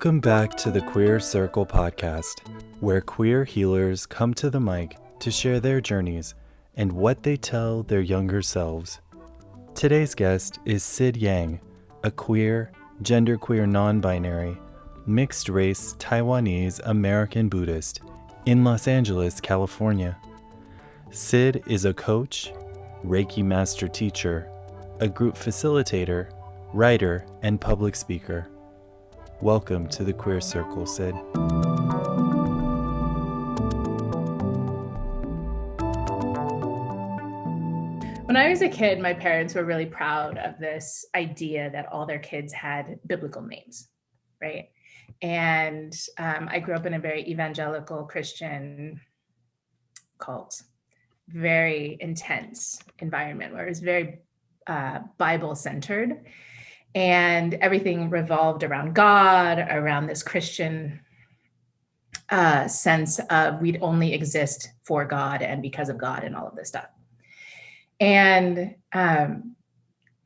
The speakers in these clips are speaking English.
Welcome back to the Queer Circle podcast, where queer healers come to the mic to share their journeys and what they tell their younger selves. Today's guest is Syd Yang, a queer, genderqueer non-binary, mixed-race Taiwanese American Buddhist in Los Angeles, California. Syd is a coach, Reiki master teacher, a group facilitator, writer, and public speaker. Welcome to the Queer Circle, Syd. When I was a kid, my parents were really proud of this idea that all their kids had biblical names, right? And I grew up in a very evangelical Christian cult, very intense environment where it was very Bible-centered. And everything revolved around God, around this Christian sense of we'd only exist for God and because of God and all of this stuff. And I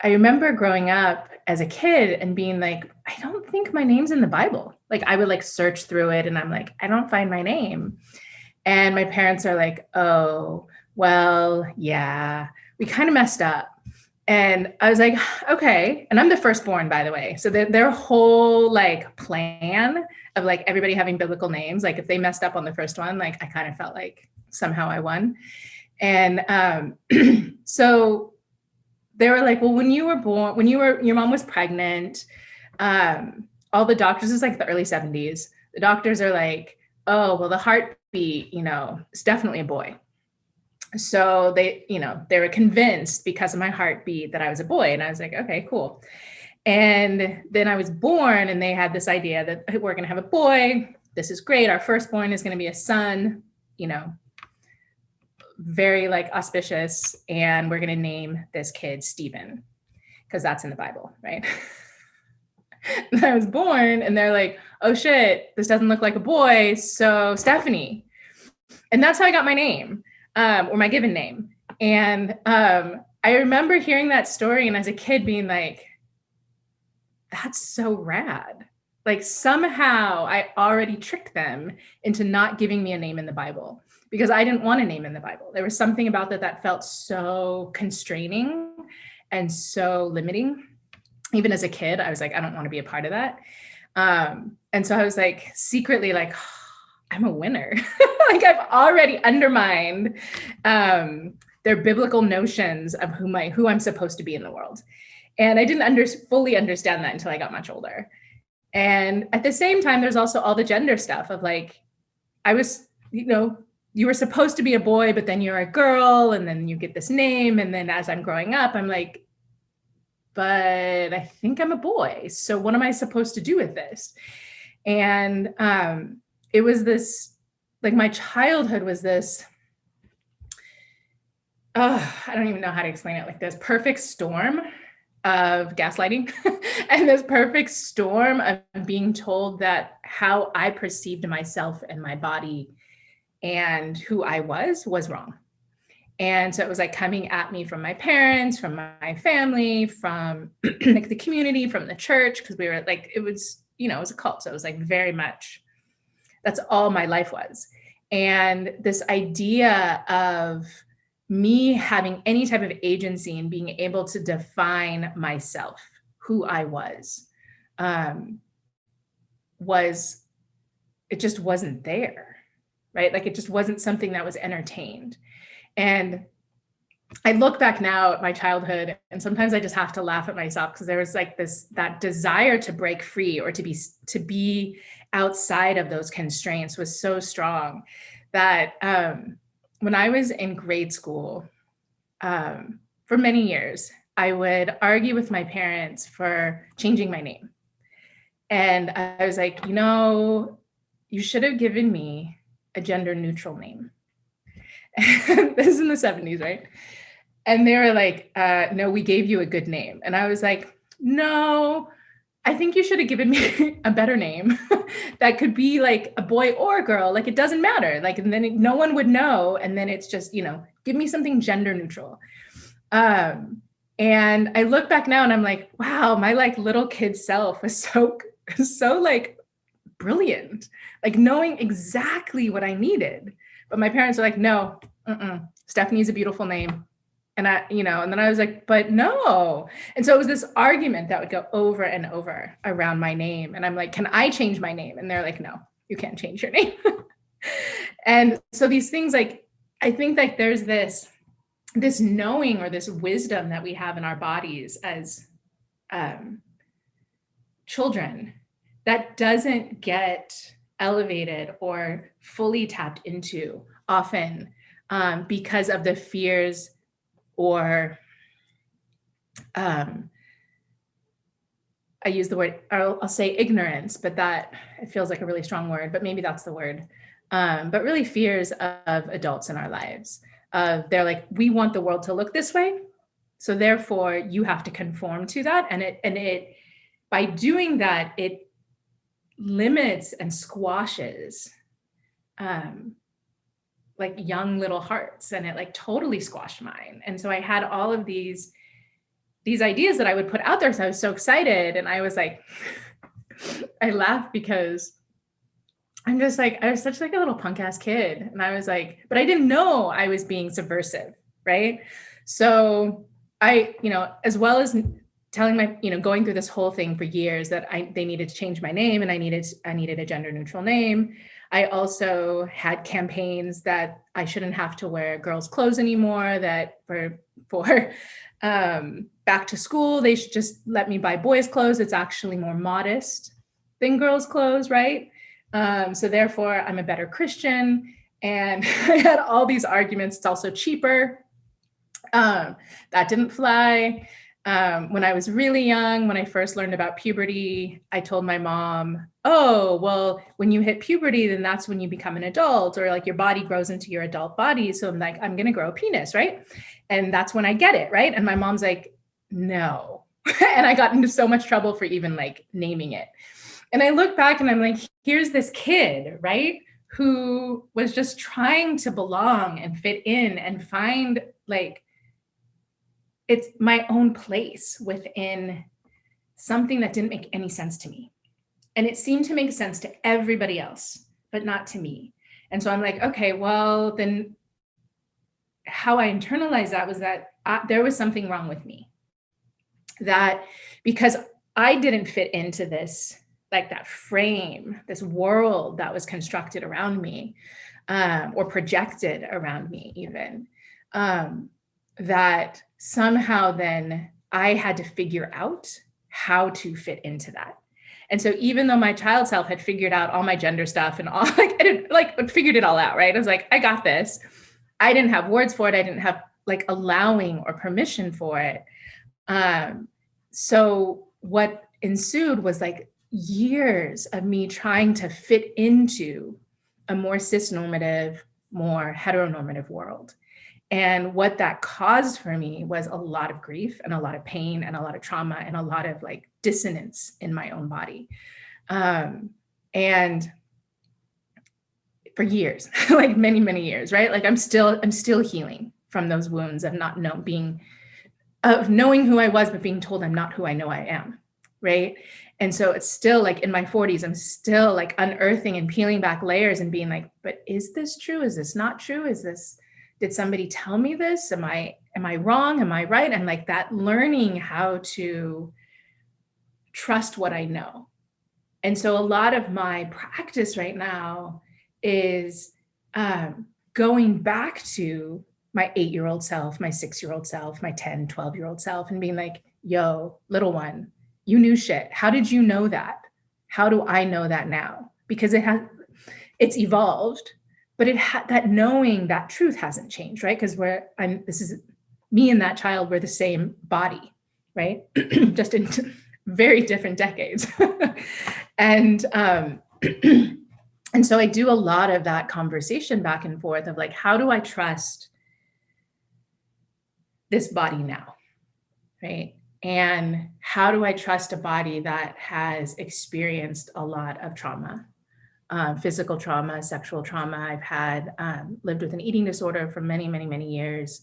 remember growing up as a kid and being like, I don't think my name's in the Bible. Like I would like search through it and I'm like, I don't find my name. And my parents are like, oh, well, yeah, we kind of messed up. And I was like, okay. And I'm the firstborn, by the way. So their whole like plan of like everybody having biblical names, like if they messed up on the first one, like I kind of felt like somehow I won. And so they were like, well, when you were born, your mom was pregnant, all the doctors, it's like the early 70s, the doctors are like, oh, well, the heartbeat, it's definitely a boy. So they were convinced because of my heartbeat that I was a boy. And I was like, okay, cool. And then I was born and they had this idea that we're going to have a boy. This is great. Our firstborn is going to be a son, very like auspicious. And we're going to name this kid Stephen because that's in the Bible, right? And I was born and they're like, oh shit, this doesn't look like a boy. So Stephanie. And that's how I got my name. Or my given name. And I remember hearing that story and as a kid being like, that's so rad. Like somehow I already tricked them into not giving me a name in the Bible because I didn't want a name in the Bible. There was something about that felt so constraining and so limiting. Even as a kid, I was like, I don't want to be a part of that. And so I was like secretly like, I'm a winner. Like I've already undermined their biblical notions of who I'm supposed to be in the world. And I didn't fully understand that until I got much older. And at the same time, there's also all the gender stuff of like, I was, you were supposed to be a boy, but then you're a girl and then you get this name. And then as I'm growing up, I'm like, but I think I'm a boy. So what am I supposed to do with this? And it was this, like my childhood was this, I don't even know how to explain it, like this perfect storm of gaslighting and this perfect storm of being told that how I perceived myself and my body and who I was wrong. And so it was like coming at me from my parents, from my family, from like the community, from the church, because we were like, it was a cult. So it was like very much, that's all my life was. And this idea of me having any type of agency and being able to define myself, who I was, it just wasn't there, right? Like it just wasn't something that was entertained. And I look back now at my childhood and sometimes I just have to laugh at myself because there was like that desire to break free or to be outside of those constraints was so strong that when I was in grade school, for many years, I would argue with my parents for changing my name. And I was like, you should have given me a gender neutral name. This is in the 70s, right? And they were like, no, we gave you a good name. And I was like, no, I think you should have given me a better name that could be like a boy or a girl. Like, it doesn't matter. Like, and then no one would know. And then it's just, give me something gender neutral. And I look back now and I'm like, wow, my like little kid self was so like brilliant, like knowing exactly what I needed. But my parents are like, no, Stephanie's a beautiful name. And and then I was like, but no. And so it was this argument that would go over and over around my name. And I'm like, can I change my name? And they're like, no, you can't change your name. And so these things, like, I think like there's this knowing or this wisdom that we have in our bodies as children that doesn't get elevated or fully tapped into often because of the fears or I use the word, I'll say ignorance, but that it feels like a really strong word, but maybe that's the word. But really fears of adults in our lives. They're like, we want the world to look this way, so therefore you have to conform to that. And it by doing that, it limits and squashes like young little hearts, and it like totally squashed mine. And so I had all of these ideas that I would put out there. So I was so excited, and I was like, I laugh because I'm just like, I was such like a little punk ass kid. And I was like, but I didn't know I was being subversive, right? So I, as well as telling my, going through this whole thing for years that they needed to change my name, and I needed a gender neutral name. I also had campaigns that I shouldn't have to wear girls' clothes anymore, that for back to school, they should just let me buy boys' clothes. It's actually more modest than girls' clothes, right? So therefore, I'm a better Christian. And I had all these arguments. It's also cheaper. That didn't fly. When I was really young, when I first learned about puberty, I told my mom, oh, well, when you hit puberty, then that's when you become an adult, or like your body grows into your adult body. So I'm like, I'm going to grow a penis, right? And that's when I get it, right? And my mom's like, no. And I got into so much trouble for even like naming it. And I look back and I'm like, here's this kid, right, who was just trying to belong and fit in and find like it's my own place within something that didn't make any sense to me. And it seemed to make sense to everybody else, but not to me. And so I'm like, okay, well, then how I internalized that was that there was something wrong with me. That because I didn't fit into this, like that frame, this world that was constructed around me, or projected around me even, that somehow then I had to figure out how to fit into that. And so even though my child self had figured out all my gender stuff and all, figured it all out, right? I was like, I got this. I didn't have words for it. I didn't have like allowing or permission for it. So what ensued was like years of me trying to fit into a more cisnormative, more heteronormative world. And what that caused for me was a lot of grief and a lot of pain and a lot of trauma and a lot of like dissonance in my own body. And for years, like many, many years, right? Like I'm still healing from those wounds of not knowing who I was, but being told I'm not who I know I am, right? And so it's still like in my 40s, I'm still like unearthing and peeling back layers and being like, but is this true? Is this not true? Did somebody tell me this? Am I wrong? Am I right? And like that learning how to trust what I know. And so a lot of my practice right now is going back to my 8-year-old self, my 6-year-old self, my 10, 12-year-old self, and being like, yo, little one, you knew shit. How did you know that? How do I know that now? Because it's evolved, but that knowing that truth hasn't changed, right? Because this is me and that child, we're the same body, right? Just in very different decades. And so I do a lot of that conversation back and forth of like, how do I trust this body now, right? And how do I trust a body that has experienced a lot of trauma, physical trauma, sexual trauma? I've had lived with an eating disorder for many, many, many years,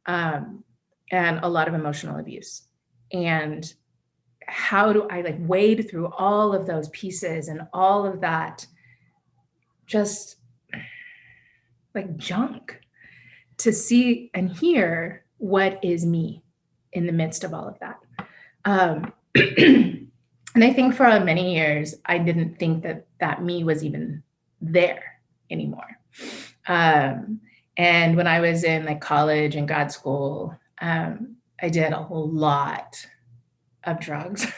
and a lot of emotional abuse. And how do I like wade through all of those pieces and all of that just like junk to see and hear what is me in the midst of all of that. And I think for many years, I didn't think that me was even there anymore. And when I was in like college and grad school, I did a whole lot of drugs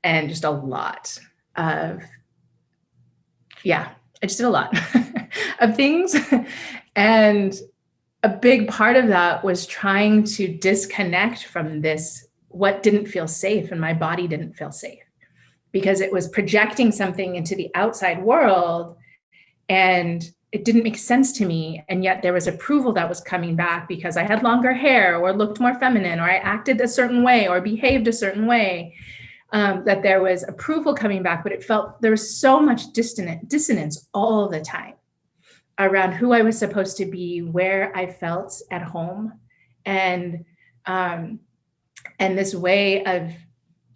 and just a lot of, I just did a lot of things. And a big part of that was trying to disconnect from this, what didn't feel safe, and my body didn't feel safe because it was projecting something into the outside world and it didn't make sense to me. And yet there was approval that was coming back because I had longer hair or looked more feminine or I acted a certain way or behaved a certain way, that there was approval coming back, but it felt there was so much dissonance all the time around who I was supposed to be, where I felt at home. And this way of,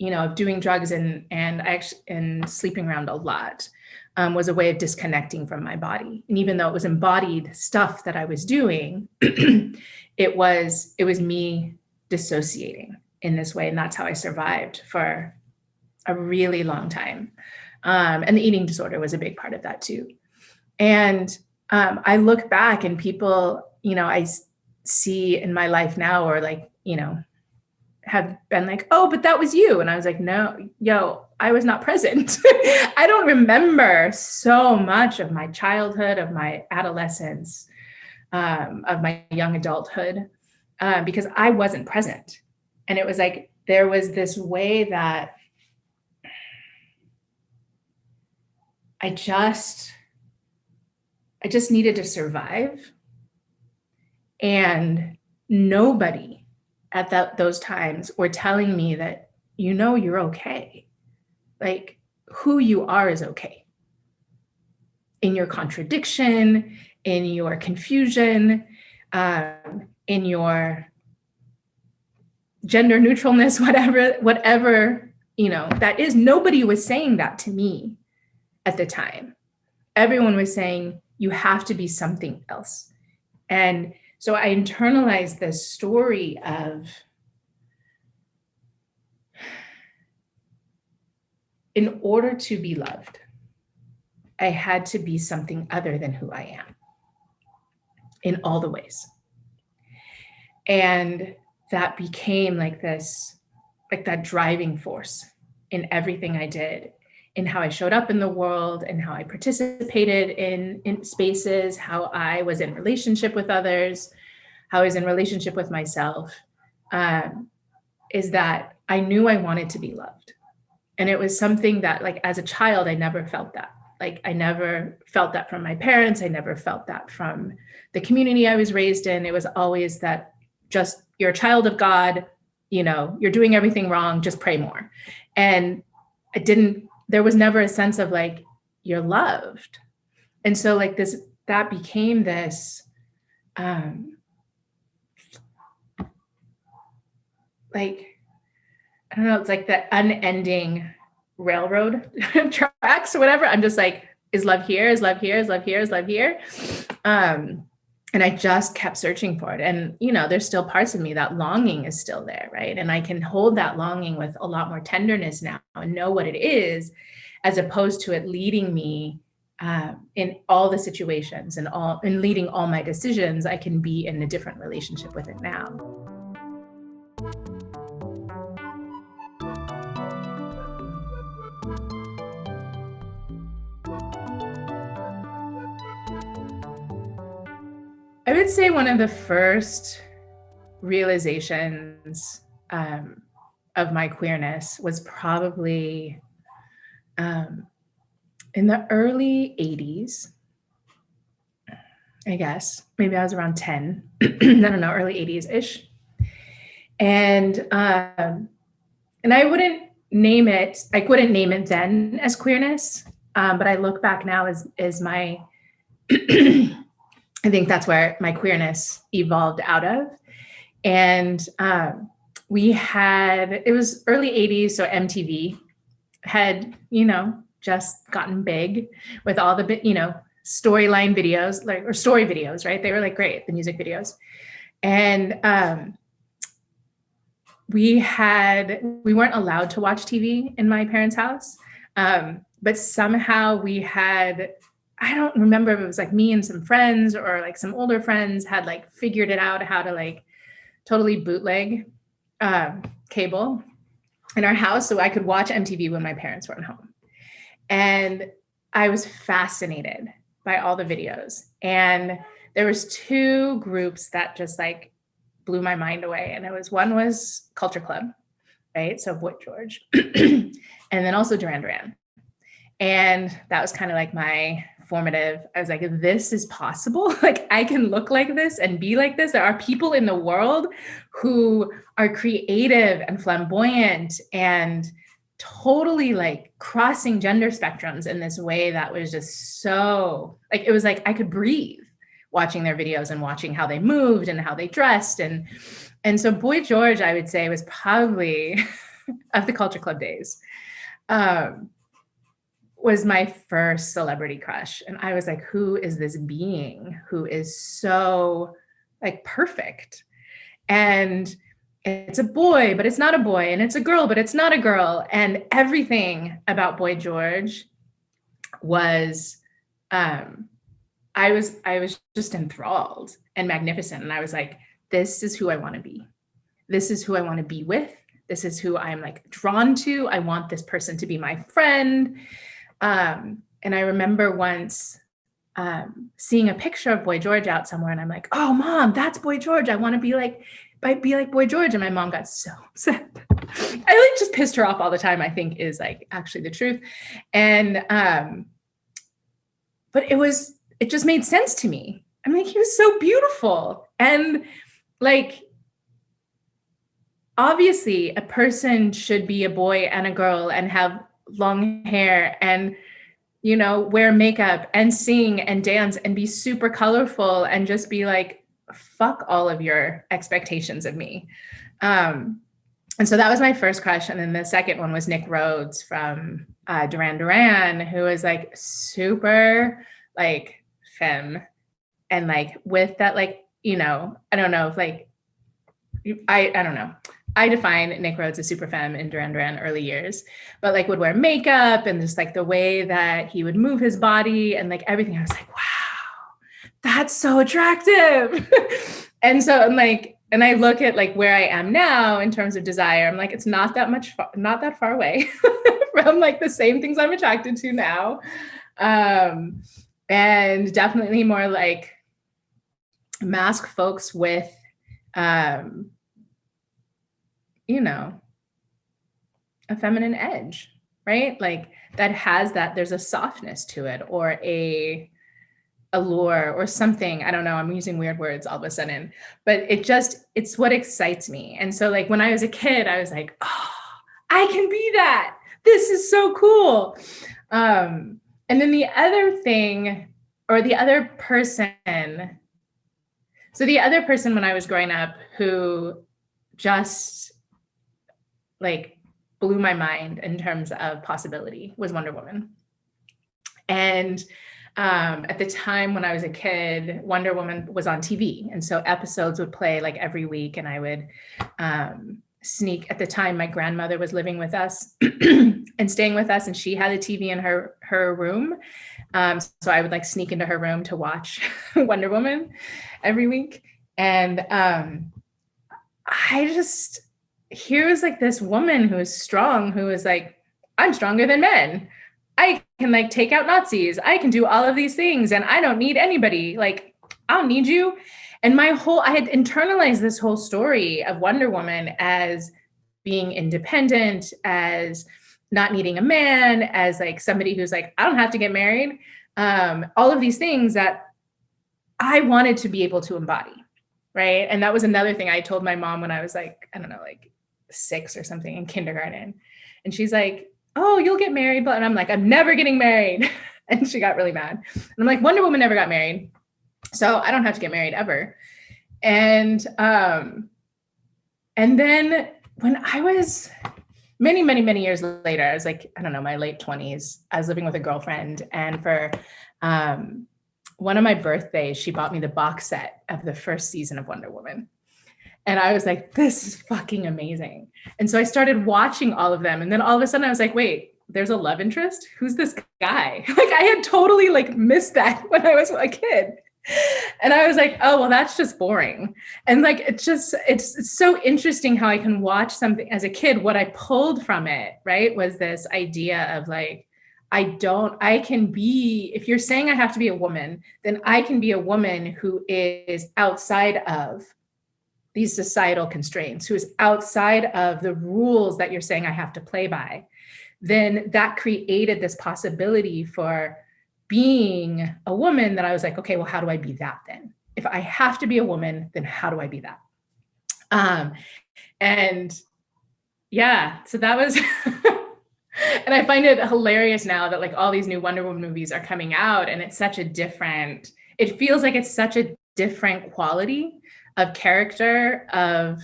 of doing drugs and sleeping around a lot was a way of disconnecting from my body. And even though it was embodied stuff that I was doing, it was me dissociating in this way. And that's how I survived for a really long time. And the eating disorder was a big part of that too. And I look back and people, I see in my life now, or like, have been like, oh, but that was you. And I was like, no, I was not present. I don't remember so much of my childhood, of my adolescence, of my young adulthood, because I wasn't present. And it was like, there was this way that I just needed to survive. And nobody at those times were telling me that, you're okay. Like who you are is okay. In your contradiction, in your confusion, in your gender neutralness, whatever, that is, nobody was saying that to me at the time. Everyone was saying, you have to be something else. And so I internalized this story of, in order to be loved, I had to be something other than who I am in all the ways. And that became like this, like that driving force in everything I did, in how I showed up in the world and how I participated in spaces, how I was in relationship with others, how I was in relationship with myself, is that I knew I wanted to be loved. And it was something that, like, as a child, I never felt that. Like, I never felt that from my parents. I never felt that from the community I was raised in. It was always that just, you're a child of God, you're doing everything wrong, just pray more. And there was never a sense of like, you're loved. And so like that became this, like, I don't know, it's like the unending railroad tracks or whatever. I'm just like, is love here? Is love here? Is love here? Is love here? And I just kept searching for it. And, there's still parts of me, that longing is still there, right? And I can hold that longing with a lot more tenderness now and know what it is, as opposed to it leading me in all the situations and leading all my decisions. I can be in a different relationship with it now. I would say one of the first realizations of my queerness was probably in the early 80s, I guess. Maybe I was around 10, I don't know, early 80s-ish. And I wouldn't name it then as queerness, but I look back now as my I think that's where my queerness evolved out of. And it was early 80s, so MTV had, just gotten big with all the, storyline videos, or story videos, right? They were like great, the music videos. And we weren't allowed to watch TV in my parents' house. But somehow we had, I don't remember if it was like me and some friends or like some older friends had like figured it out how to like totally bootleg cable in our house so I could watch MTV when my parents weren't home. And I was fascinated by all the videos. And there was two groups that just like blew my mind away. And one was Culture Club, right? So Boy George, and then also Duran Duran. And that was kind of like my formative. I was like, this is possible. Like I can look like this and be like this. There are people in the world who are creative and flamboyant and totally like crossing gender spectrums in this way that was just so like, it was like I could breathe watching their videos and watching how they moved and how they dressed. And so Boy George, I would say, was probably of the Culture Club days, was my first celebrity crush. And I was like, who is this being who is so like perfect? And it's a boy, but it's not a boy. And it's a girl, but it's not a girl. And everything about Boy George was, I was just enthralled and magnificent. And I was like, this is who I want to be. This is who I want to be with. This is who I'm like drawn to. I want this person to be my friend. And I remember once seeing a picture of Boy George out somewhere, and I'm like, oh, Mom, that's Boy George. I want to be like Boy George. And my mom got so upset. I like just pissed her off all the time, I think is like actually the truth. And, but it just made sense to me. I'm like, he was so beautiful. And like, obviously a person should be a boy and a girl and have long hair and, wear makeup and sing and dance and be super colorful and just be like, fuck all of your expectations of me. And so that was my first crush. And then the second one was Nick Rhodes from Duran Duran, who was like super like femme and like with that, like, I don't know if like, I don't know. I define Nick Rhodes as super femme in Duran Duran early years, but like would wear makeup and just like the way that he would move his body and like everything. I was like, wow, that's so attractive. And so I'm like, and I look at like where I am now in terms of desire. I'm like, it's not that far away from like the same things I'm attracted to now. And definitely more like mask folks with, a feminine edge, right? Like that has that, there's a softness to it or a allure or something. I don't know. I'm using weird words all of a sudden, but it's what excites me. And so like when I was a kid, I was like, oh, I can be that. This is so cool. And then the other thing or the other person, when I was growing up who just like blew my mind in terms of possibility was Wonder Woman. And at the time when I was a kid, Wonder Woman was on TV. And so episodes would play like every week. And I would sneak, at the time, my grandmother was living with us and staying with us. And she had a TV in her room. So I would like sneak into her room to watch Wonder Woman every week. And here was like this woman who is strong, who is like, I'm stronger than men. I can like take out Nazis. I can do all of these things and I don't need anybody. Like, I don't need you. And I had internalized this whole story of Wonder Woman as being independent, as not needing a man, as like somebody who's like, I don't have to get married. All of these things that I wanted to be able to embody. Right. And that was another thing I told my mom when I was like, I don't know, like 6 or something in kindergarten. And she's like, oh, you'll get married. But I'm like, I'm never getting married. And she got really mad. And I'm like, Wonder Woman never got married. So I don't have to get married ever. And then when I was many, many, many years later, I was like, I don't know, my late 20s, I was living with a girlfriend, and for one of my birthdays, she bought me the box set of the first season of Wonder Woman. And I was like, this is fucking amazing. And so I started watching all of them. And then all of a sudden I was like, wait, there's a love interest? Who's this guy? Like I had totally like missed that when I was a kid. And I was like, oh, well, that's just boring. And like, it's so interesting how I can watch something as a kid. What I pulled from it, right, was this idea of like, I can be, if you're saying I have to be a woman, then I can be a woman who is outside of these societal constraints, who is outside of the rules that you're saying I have to play by. Then that created this possibility for being a woman that I was like, okay, well, how do I be that then? If I have to be a woman, then how do I be that? And yeah, so that was, and I find it hilarious now that like all these new Wonder Woman movies are coming out, and it's such a different, it feels like it's such a different quality of character, of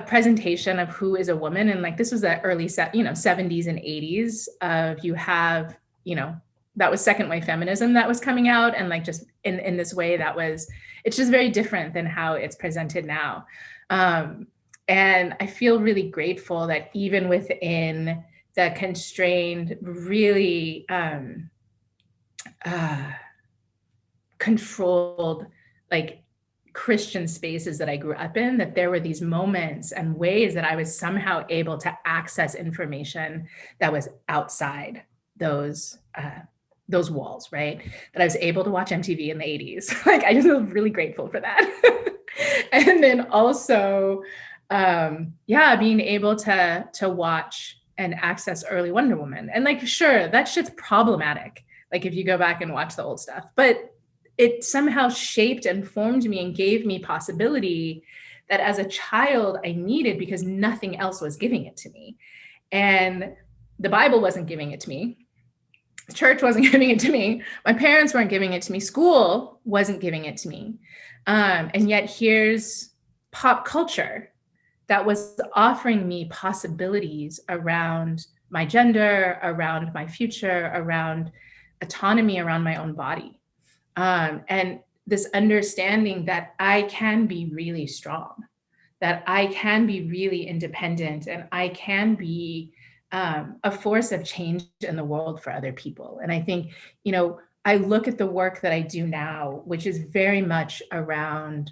presentation of who is a woman. And like, this was the early 70s and 80s of, you have, that was second wave feminism that was coming out. And like, just in this way that was, it's just very different than how it's presented now. And I feel really grateful that even within the constrained, really controlled, like Christian spaces that I grew up in, that there were these moments and ways that I was somehow able to access information that was outside those walls, right? That I was able to watch MTV in the 80s. Like, I just feel really grateful for that. And then also, being able to watch and access early Wonder Woman. And like, sure, that shit's problematic. Like if you go back and watch the old stuff, but it somehow shaped and formed me and gave me possibility that as a child I needed, because nothing else was giving it to me. And the Bible wasn't giving it to me. The church wasn't giving it to me. My parents weren't giving it to me. School wasn't giving it to me. And yet here's pop culture that was offering me possibilities around my gender, around my future, around autonomy, around my own body. And this understanding that I can be really strong, that I can be really independent, and I can be a force of change in the world for other people. And I think, I look at the work that I do now, which is very much around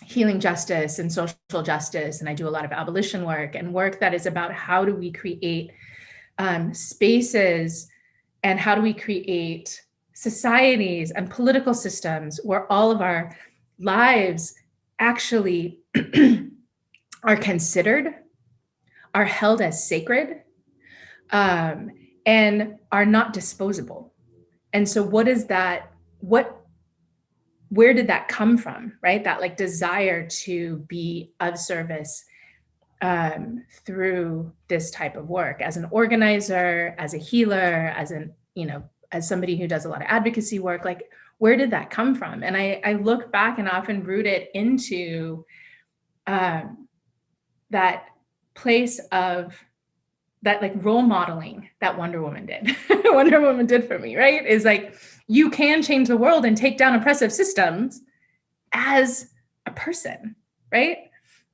healing justice and social justice. And I do a lot of abolition work and work that is about how do we create spaces, and how do we create societies and political systems where all of our lives actually are considered, are held as sacred, and are not disposable. And so what is that? Where did that come from, right? That like desire to be of service through this type of work, as an organizer, as a healer, as somebody who does a lot of advocacy work, like where did that come from? And I look back and often root it into that place of that like role modeling that Wonder Woman did. Wonder Woman did for me, right? Is like, you can change the world and take down oppressive systems as a person, right?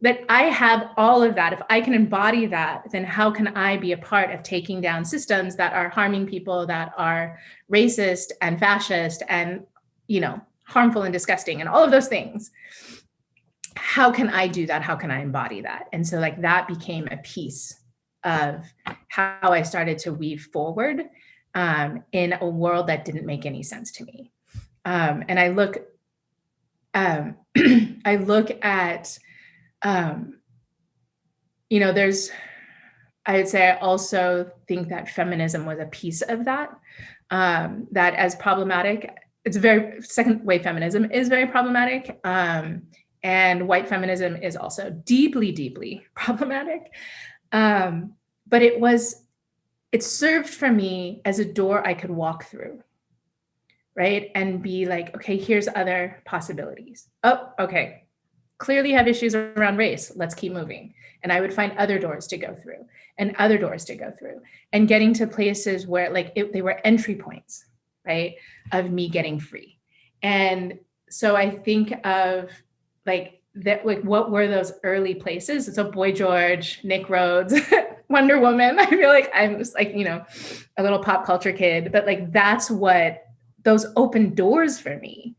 That I have all of that. If I can embody that, then how can I be a part of taking down systems that are harming people, that are racist and fascist and, harmful and disgusting and all of those things? How can I do that? How can I embody that? And so like that became a piece of how I started to weave forward in a world that didn't make any sense to me. And I look at, I would say I also think that feminism was a piece of that, that as problematic, second wave feminism is very problematic. And white feminism is also deeply, deeply problematic. But it served for me as a door I could walk through, right? And be like, okay, here's other possibilities. Oh, okay. clearly have issues around race. Let's keep moving. And I would find other doors to go through and other doors to go through, and getting to places where like they were entry points, right, of me getting free. And so I think of like that, like what were those early places? So Boy George, Nick Rhodes, Wonder Woman. I feel like I'm just like, you know, a little pop culture kid, but like that's what those open doors for me.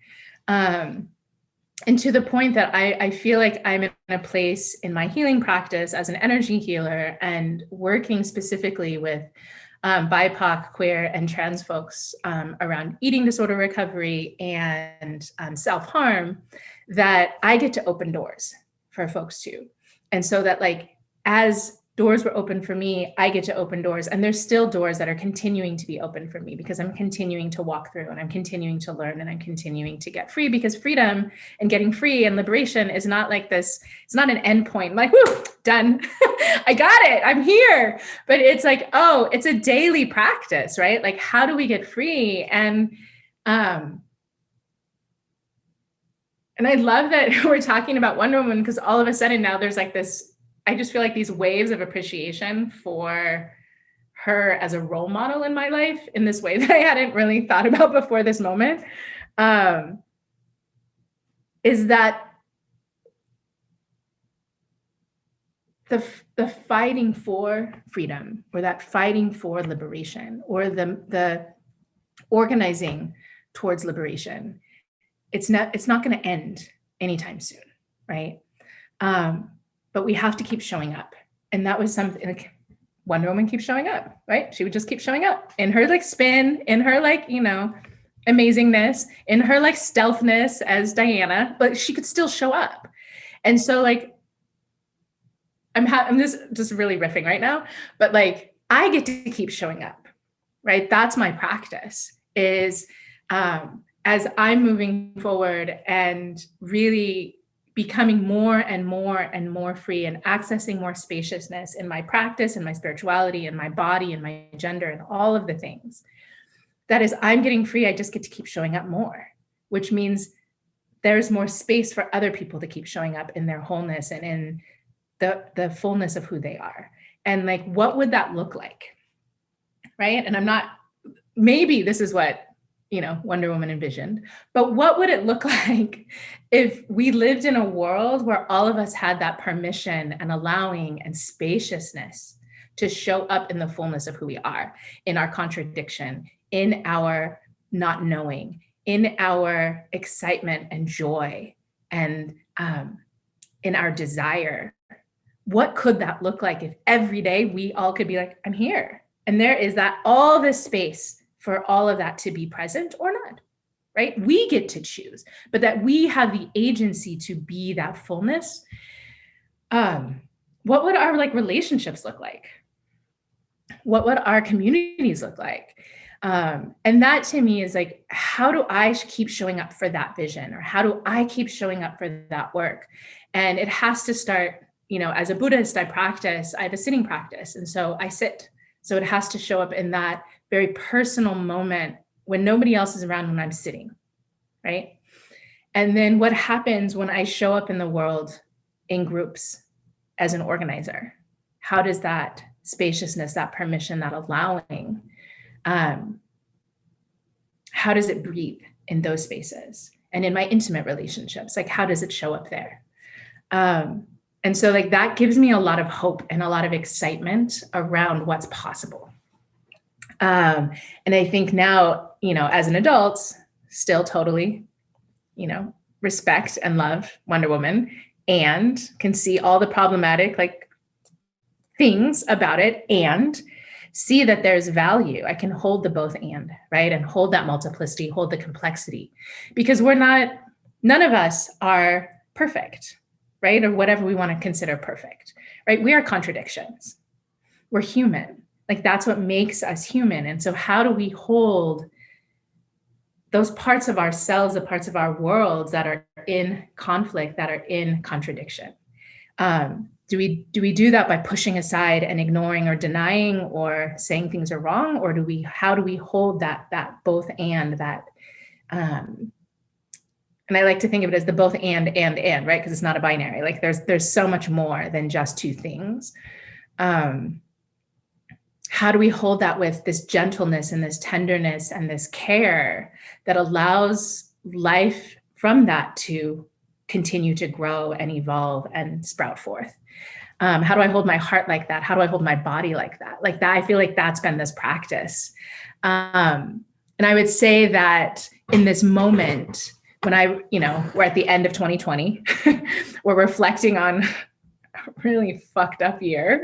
And to the point that I feel like I'm in a place in my healing practice as an energy healer and working specifically with BIPOC, queer, and trans folks around eating disorder recovery and self-harm, that I get to open doors for folks too. And so that like, as doors were open for me, I get to open doors, and there's still doors that are continuing to be open for me because I'm continuing to walk through and I'm continuing to learn and I'm continuing to get free, because freedom and getting free and liberation is not like this, it's not an end point. I'm like, whoo, done. I got it. I'm here. But it's like, oh, it's a daily practice, right? Like, how do we get free? And I love that we're talking about Wonder Woman, because all of a sudden now there's like this, I just feel like these waves of appreciation for her as a role model in my life in this way that I hadn't really thought about before this moment, is that the fighting for freedom, or that fighting for liberation, or the organizing towards liberation, it's not going to end anytime soon, right? But we have to keep showing up. And that was something like Wonder Woman keeps showing up, right? She would just keep showing up in her like spin, in her like, you know, amazingness, in her like stealthness as Diana, but she could still show up. And so like, I'm just really riffing right now, but like, I get to keep showing up, right? That's my practice, is as I'm moving forward and really becoming more and more and more free and accessing more spaciousness in my practice and my spirituality and my body and my gender and all of the things. That is, I'm getting free, I just get to keep showing up more, which means there's more space for other people to keep showing up in their wholeness and in the fullness of who they are. And like, what would that look like? Right? And I'm not, maybe this is what, you know, Wonder Woman envisioned, but what would it look like if we lived in a world where all of us had that permission and allowing and spaciousness to show up in the fullness of who we are, in our contradiction, in our not knowing, in our excitement and joy, and in our desire? What could that look like if every day we all could be like, I'm here? And there is that, all this space for all of that to be present or not, right? We get to choose, but that we have the agency to be that fullness. What would our like relationships look like? What would our communities look like? And that to me is like, how do I keep showing up for that vision? Or how do I keep showing up for that work? And it has to start, you know, as a Buddhist, I have a sitting practice. And so I sit. So it has to show up in that very personal moment when nobody else is around, when I'm sitting, right? And then what happens when I show up in the world in groups as an organizer? How does that spaciousness, that permission, that allowing, how does it breathe in those spaces? And in my intimate relationships, like, how does it show up there? And so like, that gives me a lot of hope and a lot of excitement around what's possible. And I think now, you know, as an adult, still totally, you know, respect and love Wonder Woman, and can see all the problematic like things about it, and see that there's value. I can hold the both and, right? And hold that multiplicity, hold the complexity, because none of us are perfect, right? Or whatever we want to consider perfect, right? We are contradictions. We're human. Like, that's what makes us human. And so how do we hold those parts of ourselves, the parts of our worlds that are in conflict, that are in contradiction? Do we do that by pushing aside and ignoring or denying or saying things are wrong? Or how do we hold that both and, that And I like to think of it as the both and, right? Because it's not a binary. Like there's so much more than just two things. How do we hold that with this gentleness and this tenderness and this care that allows life from that to continue to grow and evolve and sprout forth? How do I hold my heart like that? How do I hold my body like that? Like that, I feel like that's been this practice. And I would say that in this moment, when we're at the end of 2020, we're reflecting on a really fucked up year.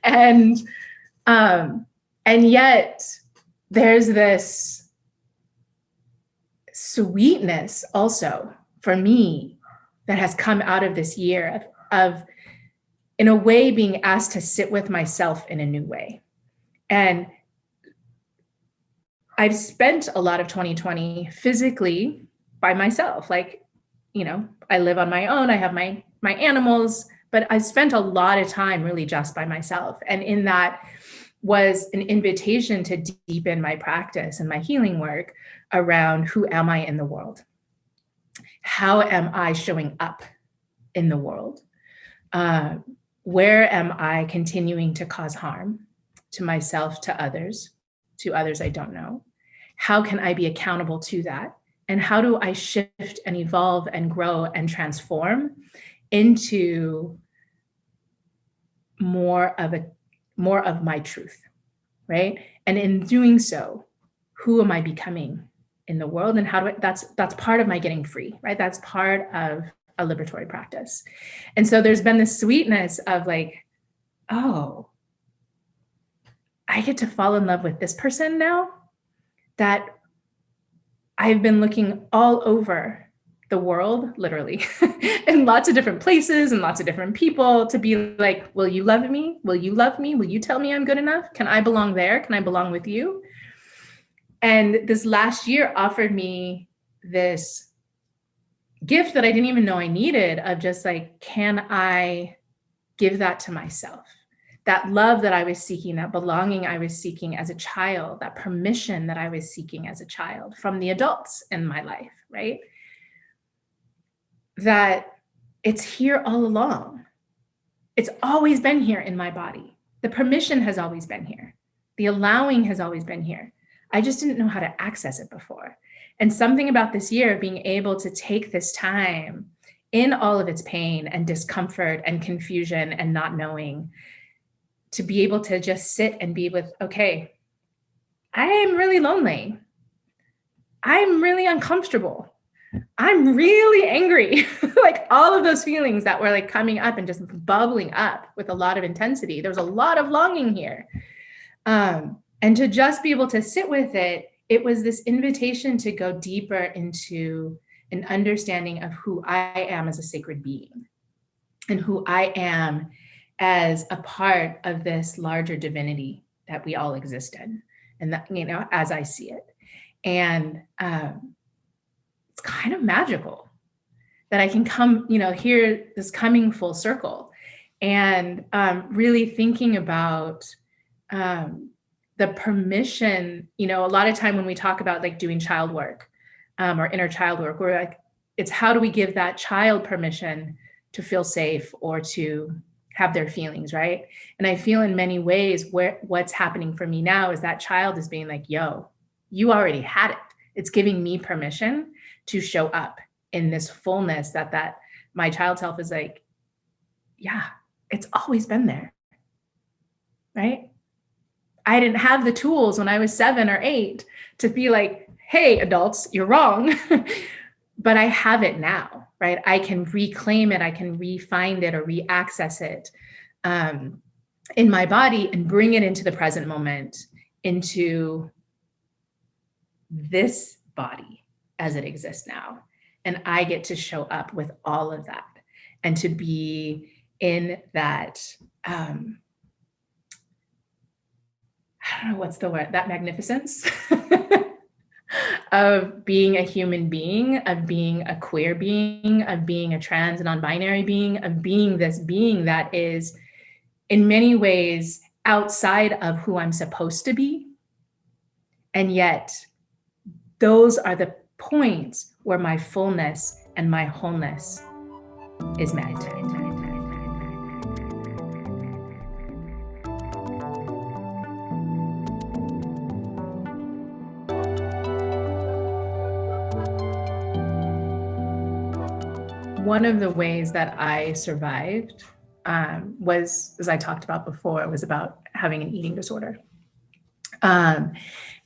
And yet there's this sweetness also for me that has come out of this year of in a way being asked to sit with myself in a new way. And I've spent a lot of 2020 physically by myself. Like, I live on my own, I have my animals, but I spent a lot of time really just by myself. And in that was an invitation to deepen my practice and my healing work around who am I in the world? How am I showing up in the world? Where am I continuing to cause harm to myself, to others I don't know? How can I be accountable to that? And how do I shift and evolve and grow and transform into more of my truth, right? And in doing so, who am I becoming in the world? And how do that's part of my getting free, right? That's part of a liberatory practice. And so there's been this sweetness of like, oh, I get to fall in love with this person now that I've been looking all over the world, literally, in lots of different places and lots of different people to be like, will you love me? Will you love me? Will you tell me I'm good enough? Can I belong there? Can I belong with you? And this last year offered me this gift that I didn't even know I needed of just like, can I give that to myself? That love that I was seeking, that belonging I was seeking as a child, that permission that I was seeking as a child from the adults in my life, right? That it's here all along. It's always been here in my body. The permission has always been here. The allowing has always been here. I just didn't know how to access it before. And something about this year, being able to take this time in all of its pain and discomfort and confusion and not knowing, to be able to just sit and be with, okay, I am really lonely. I'm really uncomfortable. I'm really angry. Like all of those feelings that were like coming up and just bubbling up with a lot of intensity. There was a lot of longing here. And to just be able to sit with it, it was this invitation to go deeper into an understanding of who I am as a sacred being and who I am as a part of this larger divinity that we all exist in. And that, as I see it. And it's kind of magical that I can come, hear this coming full circle and really thinking about the permission, a lot of time when we talk about like doing child work or inner child work, we're like, it's how do we give that child permission to feel safe or to have their feelings, right? And I feel in many ways what's happening for me now is that child is being like, yo, you already had it. It's giving me permission to show up in this fullness that my child self is like, yeah, it's always been there, right? I didn't have the tools when I was 7 or 8 to be like, hey, adults, you're wrong. But I have it now, right? I can reclaim it. I can re-find it or re-access it in my body and bring it into the present moment, into this body as it exists now. And I get to show up with all of that and to be in that, I don't know what's the word, that magnificence of being a human being, of being a queer being, of being a trans non-binary being, of being this being that is in many ways outside of who I'm supposed to be. And yet those are the points where my fullness and my wholeness is met. One of the ways that I survived was, as I talked about before, it was about having an eating disorder. And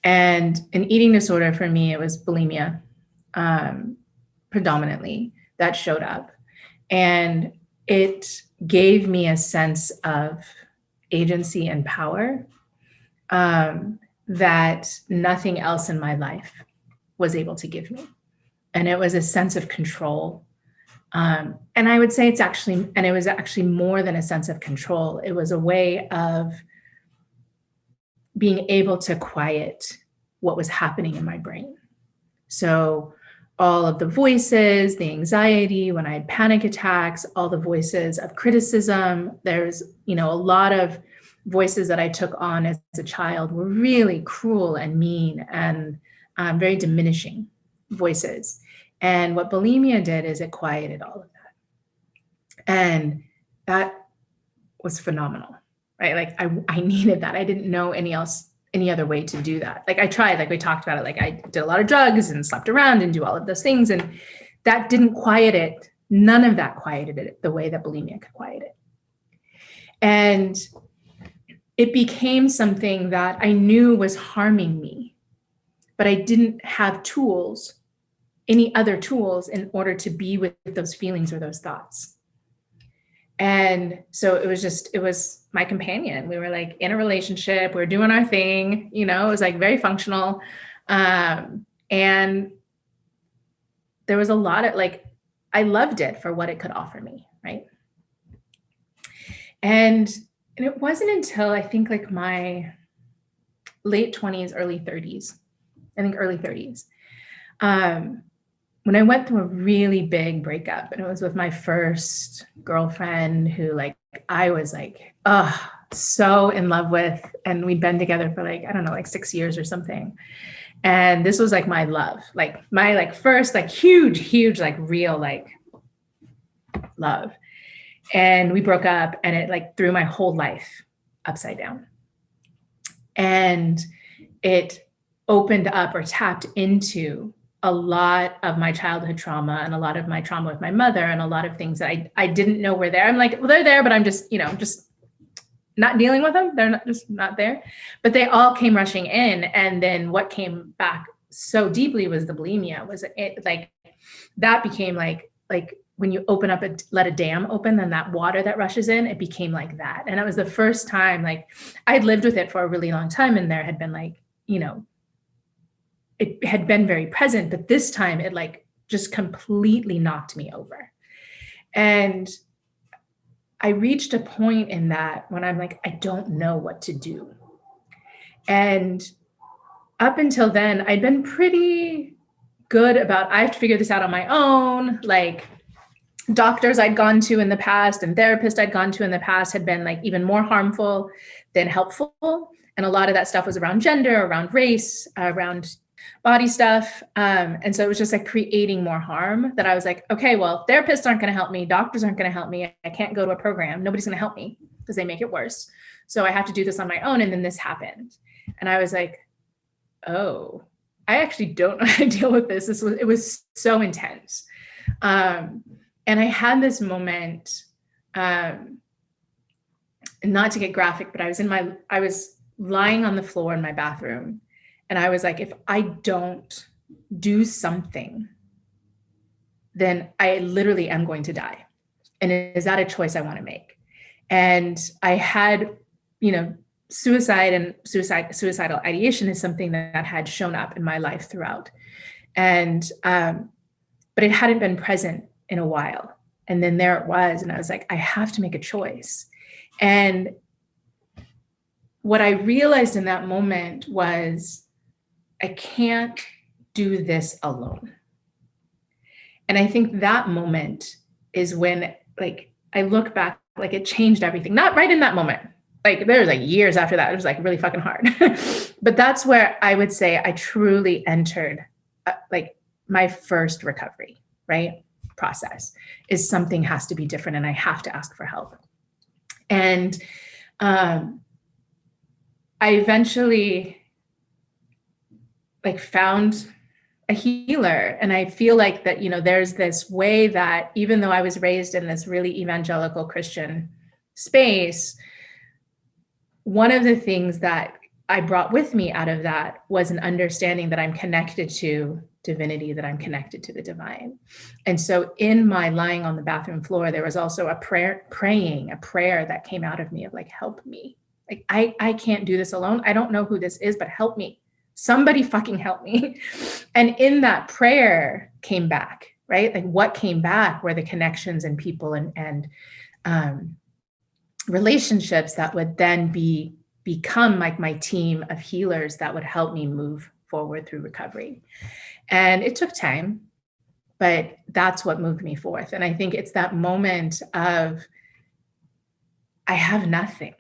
an eating disorder for me, it was bulimia, predominantly, that showed up. And it gave me a sense of agency and power that nothing else in my life was able to give me. And it was a sense of control. And I would say it was actually more than a sense of control. It was a way of being able to quiet what was happening in my brain. So all of the voices, the anxiety, when I had panic attacks, all the voices of criticism, there's, a lot of voices that I took on as a child were really cruel and mean and very diminishing voices. And what bulimia did is it quieted all of that. And that was phenomenal, right? Like I needed that. I didn't know any other way to do that. Like I tried, like we talked about it, like I did a lot of drugs and slept around and do all of those things. And that didn't quiet it. None of that quieted it the way that bulimia could quiet it. And it became something that I knew was harming me, but I didn't have any other tools in order to be with those feelings or those thoughts. And so it was my companion. We were like in a relationship, we were doing our thing, it was like very functional. And there was a lot of I loved it for what it could offer me. Right. And it wasn't until I think like my late 20s, early 30s, when I went through a really big breakup, and it was with my first girlfriend who I was so in love with, and we'd been together for 6 years or something. And this was my love, my first huge real love. And we broke up, and it threw my whole life upside down. And it opened up or tapped into a lot of my childhood trauma and a lot of my trauma with my mother and a lot of things that I didn't know were there. I'm well, they're there, but I'm just not dealing with them. They're not there, but they all came rushing in. And then what came back so deeply was the bulimia. Was it that became like when you open up let a dam open, then that water that rushes in, it became like that. And it was the first time, I'd lived with it for a really long time. And there had been it had been very present, but this time it just completely knocked me over. And I reached a point in that when I'm I don't know what to do. And up until then, I'd been pretty good about, I have to figure this out on my own. Doctors I'd gone to in the past and therapists I'd gone to in the past had been even more harmful than helpful. And a lot of that stuff was around gender, around race, around body stuff. And so it was just creating more harm that I was okay, well, therapists aren't going to help me. Doctors aren't going to help me. I can't go to a program. Nobody's going to help me because they make it worse. So I have to do this on my own. And then this happened. And I was oh, I actually don't know how to deal with this. It was so intense. And I had this moment, not to get graphic, but I was lying on the floor in my bathroom. And I was if I don't do something, then I literally am going to die. And is that a choice I want to make? And I had, suicide and suicidal ideation is something that had shown up in my life throughout. And, but it hadn't been present in a while. And then there it was. And I was I have to make a choice. And what I realized in that moment was, I can't do this alone. And I think that moment is when I look back, it changed everything. Not right in that moment. There was years after that. It was really fucking hard. But that's where I would say I truly entered my first recovery, right, process is something has to be different and I have to ask for help. And I eventually like found a healer. And I feel like that, there's this way that even though I was raised in this really evangelical Christian space, one of the things that I brought with me out of that was an understanding that I'm connected to divinity, that I'm connected to the divine. And so in my lying on the bathroom floor, there was also a prayer that came out of me of like, help me. Like, I can't do this alone. I don't know who this is, but help me. Somebody fucking help me. And in that prayer came back, right? Like what came back were the connections and people and relationships that would then become like my team of healers that would help me move forward through recovery. And it took time, but that's what moved me forth. And I think it's that moment of, I have nothing.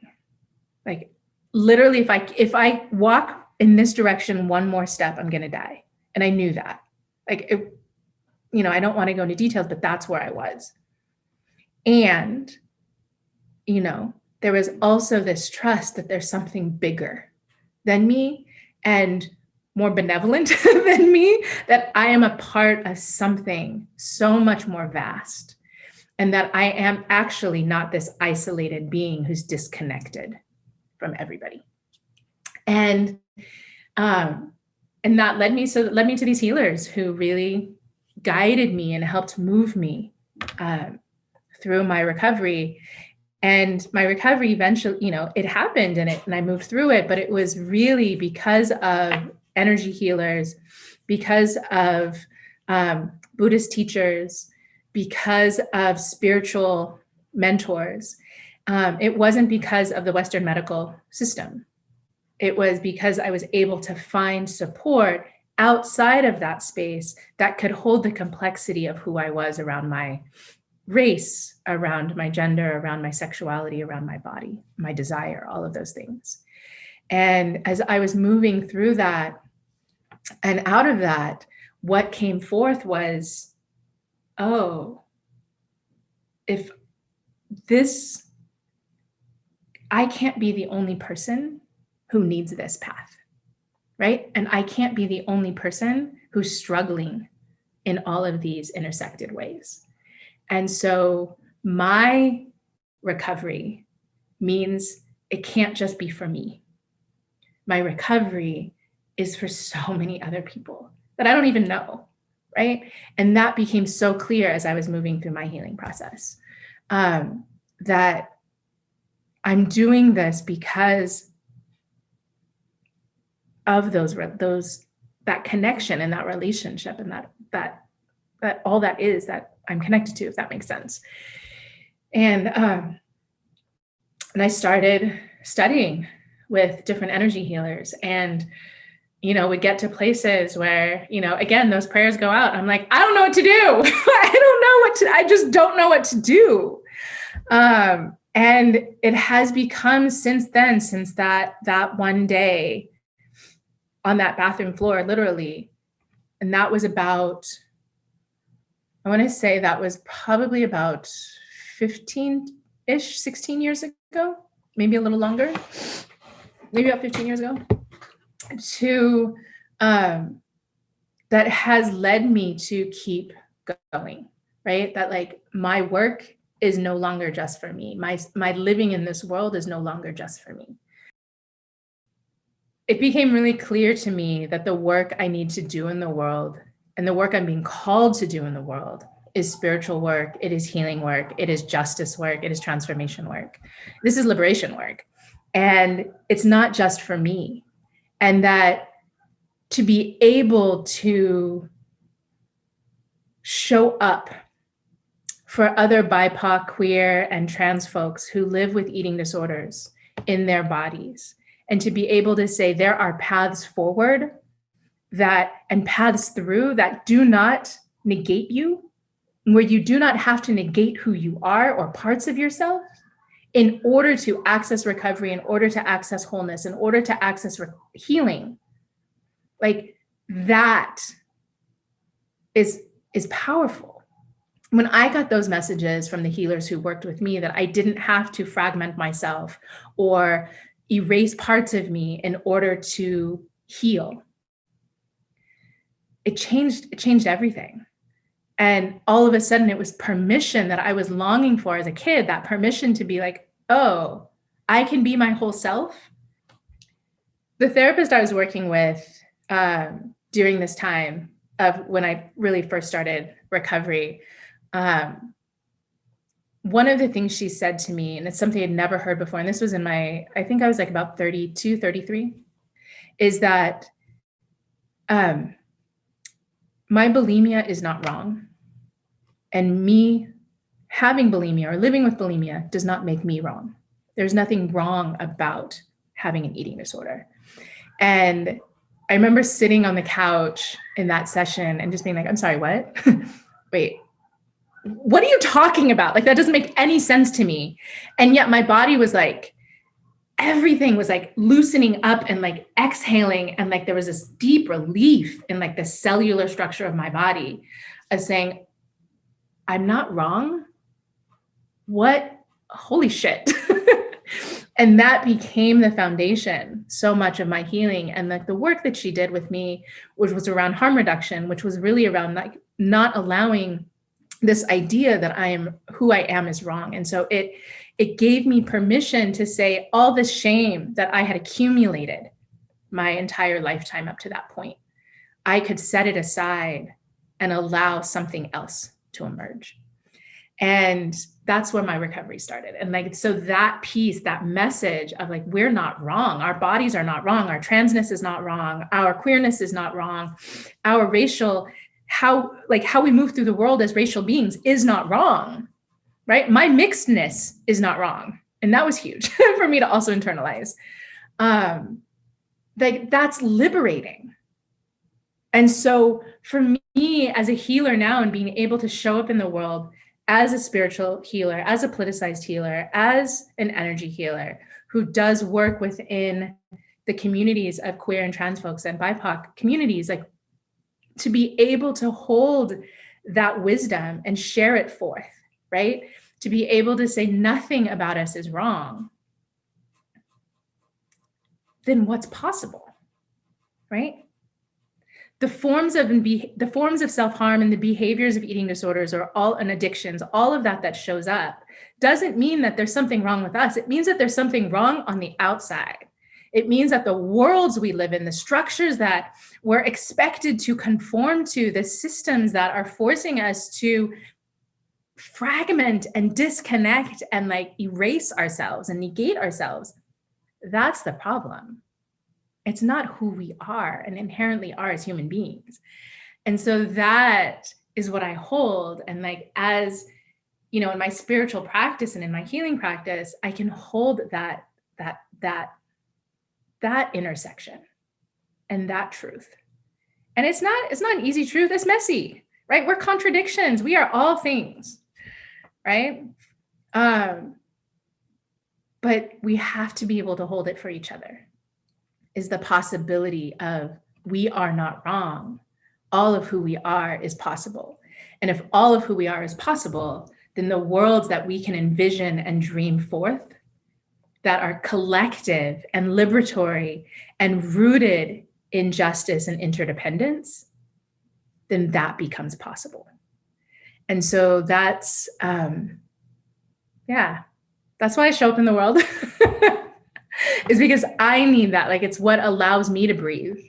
Like literally, if I walk in this direction one more step, I'm going to die. And I knew that. Like, I don't want to go into details, but that's where I was. And, there was also this trust that there's something bigger than me and more benevolent than me, that I am a part of something so much more vast. And that I am actually not this isolated being who's disconnected from everybody. And that led me to these healers who really guided me and helped move me through my recovery. And my recovery eventually, it happened and I moved through it, but it was really because of energy healers, because of Buddhist teachers, because of spiritual mentors. It wasn't because of the Western medical system. It was because I was able to find support outside of that space that could hold the complexity of who I was around my race, around my gender, around my sexuality, around my body, my desire, all of those things. And as I was moving through that and out of that, what came forth was, if this, I can't be the only person who needs this path, right? And I can't be the only person who's struggling in all of these intersected ways. And so my recovery means it can't just be for me. My recovery is for so many other people that I don't even know, right? And that became so clear as I was moving through my healing process, that I'm doing this because of that connection and that relationship and that all that is that I'm connected to, if that makes sense. And I started studying with different energy healers, and would get to places where, again, those prayers go out. I'm like, I don't know what to do. I just don't know what to do. And it has become since then, since that one day on that bathroom floor, literally. And that was about, I want to say that was probably about 15-ish, 16 years ago, maybe a little longer, maybe about 15 years ago, that has led me to keep going, right? That like my work is no longer just for me. My living in this world is no longer just for me. It became really clear to me that the work I need to do in the world and the work I'm being called to do in the world is spiritual work. It is healing work. It is justice work. It is transformation work. This is liberation work. And it's not just for me. And that to be able to show up for other BIPOC, queer, and trans folks who live with eating disorders in their bodies, and to be able to say there are paths forward and paths through that do not negate you, where you do not have to negate who you are or parts of yourself in order to access recovery, in order to access wholeness, in order to access healing. Like that is powerful. When I got those messages from the healers who worked with me that I didn't have to fragment myself or erase parts of me in order to heal, it changed everything. And all of a sudden it was permission that I was longing for as a kid, that permission to be like, oh, I can be my whole self. The therapist I was working with during this time of when I really first started recovery, one of the things she said to me, and it's something I'd never heard before, and this was in I think I was like about 32, 33, is that my bulimia is not wrong. And me having bulimia or living with bulimia does not make me wrong. There's nothing wrong about having an eating disorder. And I remember sitting on the couch in that session and just being like, I'm sorry, what? Wait, what are you talking about? Like, that doesn't make any sense to me. And yet my body was like, everything was like loosening up and like exhaling. And like, there was this deep relief in like the cellular structure of my body of saying, I'm not wrong. What? Holy shit. And that became the foundation so much of my healing. And like the work that she did with me, which was around harm reduction, which was really around like not allowing this idea that who I am is wrong. And so it gave me permission to say all the shame that I had accumulated my entire lifetime up to that point, I could set it aside and allow something else to emerge. And that's where my recovery started. And like, so that piece, that message of like, we're not wrong. Our bodies are not wrong. Our transness is not wrong. Our queerness is not wrong. Our racial, how we move through the world as racial beings is not wrong, right? My mixedness is not wrong. And that was huge for me to also internalize. Like, that's liberating. And so for me as a healer now and being able to show up in the world as a spiritual healer, as a politicized healer, as an energy healer who does work within the communities of queer and trans folks and BIPOC communities, like to be able to hold that wisdom and share it forth, right? To be able to say nothing about us is wrong, then what's possible, right? The forms of self-harm and the behaviors of eating disorders and addictions, all of that shows up doesn't mean that there's something wrong with us. It means that there's something wrong on the outside. It means that the worlds we live in, the structures that we're expected to conform to, the systems that are forcing us to fragment and disconnect and like erase ourselves and negate ourselves, that's the problem. It's not who we are and inherently are as human beings. And so that is what I hold. And like, as you know, in my spiritual practice and in my healing practice, I can hold that intersection and that truth. And it's not an easy truth. It's messy, right? We're contradictions. We are all things, right? But we have to be able to hold it for each other. Is the possibility of we are not wrong. All of who we are is possible. And if all of who we are is possible, then the worlds that we can envision and dream forth that are collective and liberatory and rooted in justice and interdependence, then that becomes possible. And so that's why I show up in the world. Is because I need that. Like, it's what allows me to breathe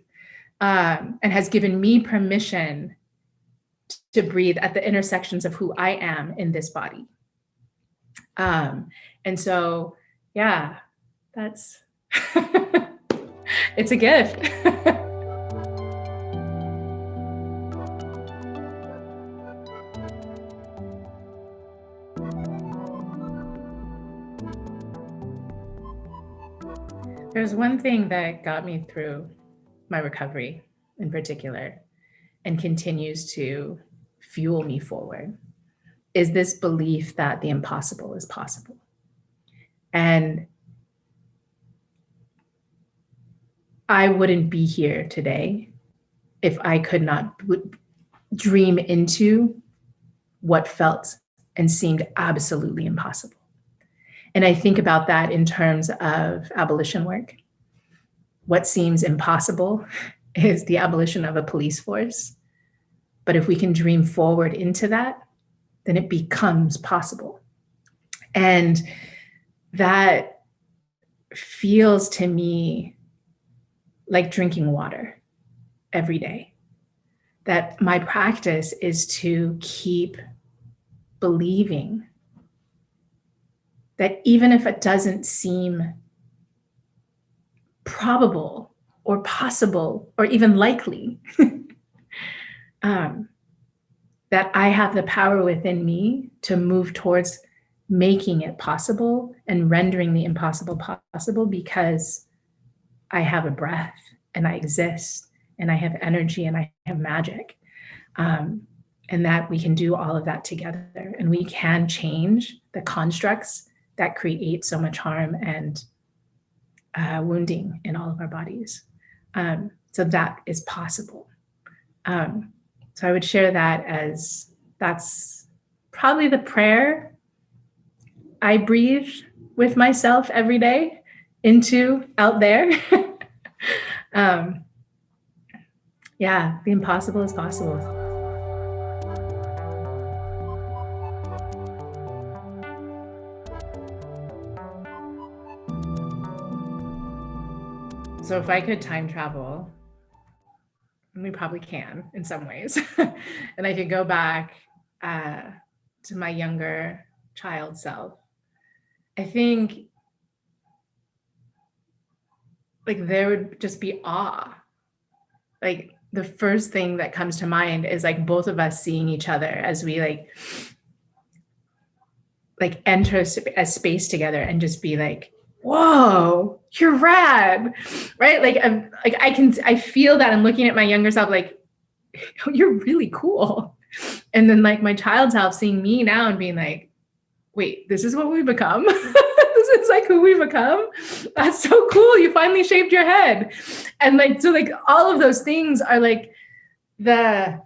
and has given me permission to breathe at the intersections of who I am in this body. And so, yeah, that's, it's a gift. There's one thing that got me through my recovery in particular and continues to fuel me forward is this belief that the impossible is possible. And I wouldn't be here today if I could not dream into what felt and seemed absolutely impossible. And I think about that in terms of abolition work. What seems impossible is the abolition of a police force. But if we can dream forward into that, then it becomes possible. And that feels to me like drinking water every day. That my practice is to keep believing that even if it doesn't seem probable or possible or even likely, that I have the power within me to move towards making it possible and rendering the impossible possible, because I have a breath and I exist and I have energy and I have magic. And that we can do all of that together, and we can change the constructs that create so much harm and wounding in all of our bodies. So that is possible. So I would share that as that's probably the prayer I breathe with myself every day into out there. Yeah, the impossible is possible. So if I could time travel, and we probably can in some ways, and I could go back to my younger child self, I think like there would just be awe. Like the first thing that comes to mind is like both of us seeing each other as we like enter a space together and just be like, whoa, you're rad, right? Like I feel that I'm looking at my younger self like, you're really cool. And then like my child self seeing me now and being like, wait, this is what we've become. This is like who we've become. That's so cool. You finally shaved your head. And like, so like all of those things are like that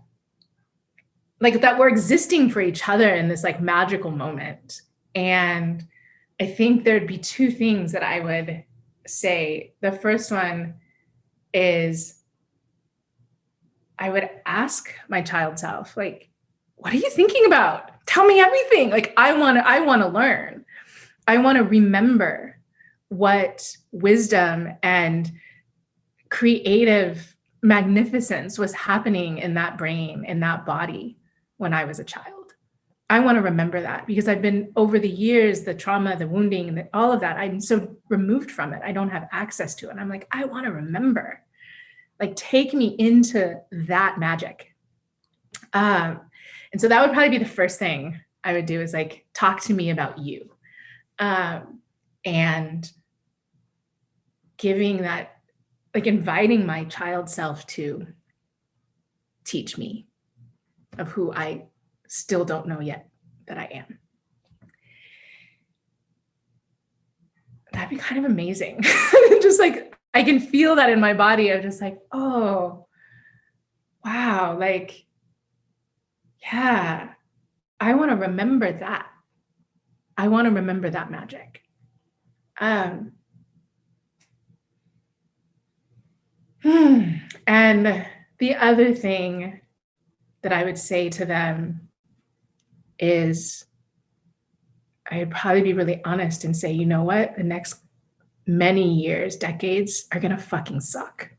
we're existing for each other in this like magical moment. And I think there'd be two things that I would say. The first one is I would ask my child self, like, what are you thinking about? Tell me everything. Like, I want to learn. I want to remember what wisdom and creative magnificence was happening in that brain, in that body when I was a child. I want to remember that because I've been over the years, the trauma, the wounding, all of that, I'm so removed from it. I don't have access to it. And I'm like, I want to remember, like, take me into that magic. And so that would probably be the first thing I would do is like, talk to me about you. And giving that, like inviting my child self to teach me of who I still don't know yet that I am. That'd be kind of amazing. Just like, I can feel that in my body. I'm just like, oh, wow. Like, yeah, I want to remember that. I want to remember that magic. And the other thing that I would say to them is I'd probably be really honest and say, you know what? The next many years, decades are going to fucking suck.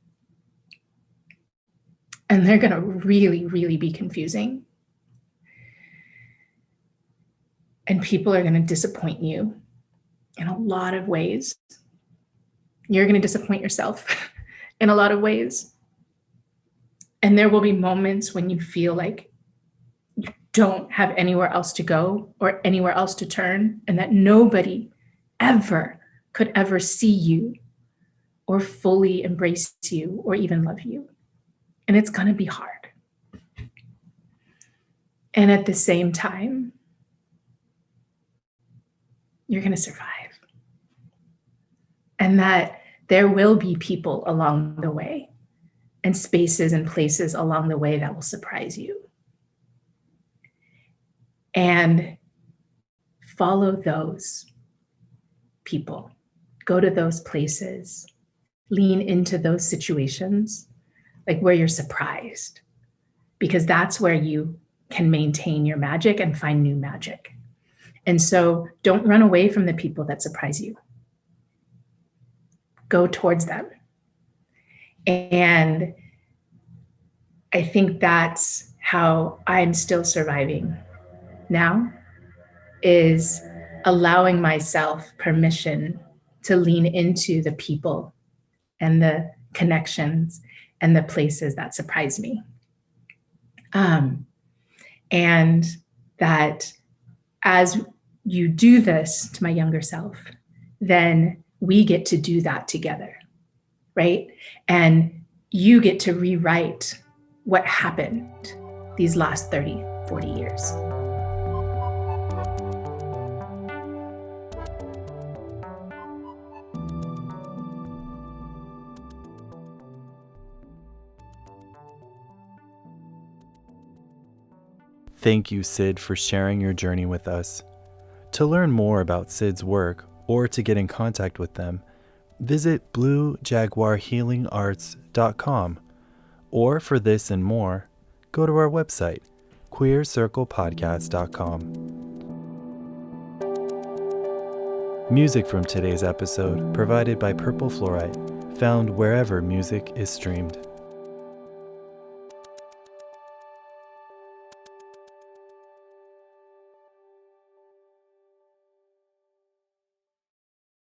And they're going to really, really be confusing. And people are going to disappoint you in a lot of ways. You're going to disappoint yourself in a lot of ways. And there will be moments when you feel like you don't have anywhere else to go or anywhere else to turn, and that nobody ever could ever see you or fully embrace you or even love you. And it's going to be hard. And at the same time, you're going to survive. And that there will be people along the way and spaces and places along the way that will surprise you. and follow those people. Go to those places. Lean into those situations, like where you're surprised, because that's where you can maintain your magic and find new magic. And so don't run away from the people that surprise you. Go towards them. And I think that's how I'm still surviving now, is allowing myself permission to lean into the people and the connections and the places that surprise me. And that as you do this to my younger self, then we get to do that together, right? And you get to rewrite what happened these last 30, 40 years. Thank you, Syd, for sharing your journey with us. To learn more about Syd's work or to get in contact with them, visit bluejaguarhealingarts.com. Or for this and more, go to our website, queercirclepodcast.com. Music from today's episode provided by Purple Fluorite, found wherever music is streamed.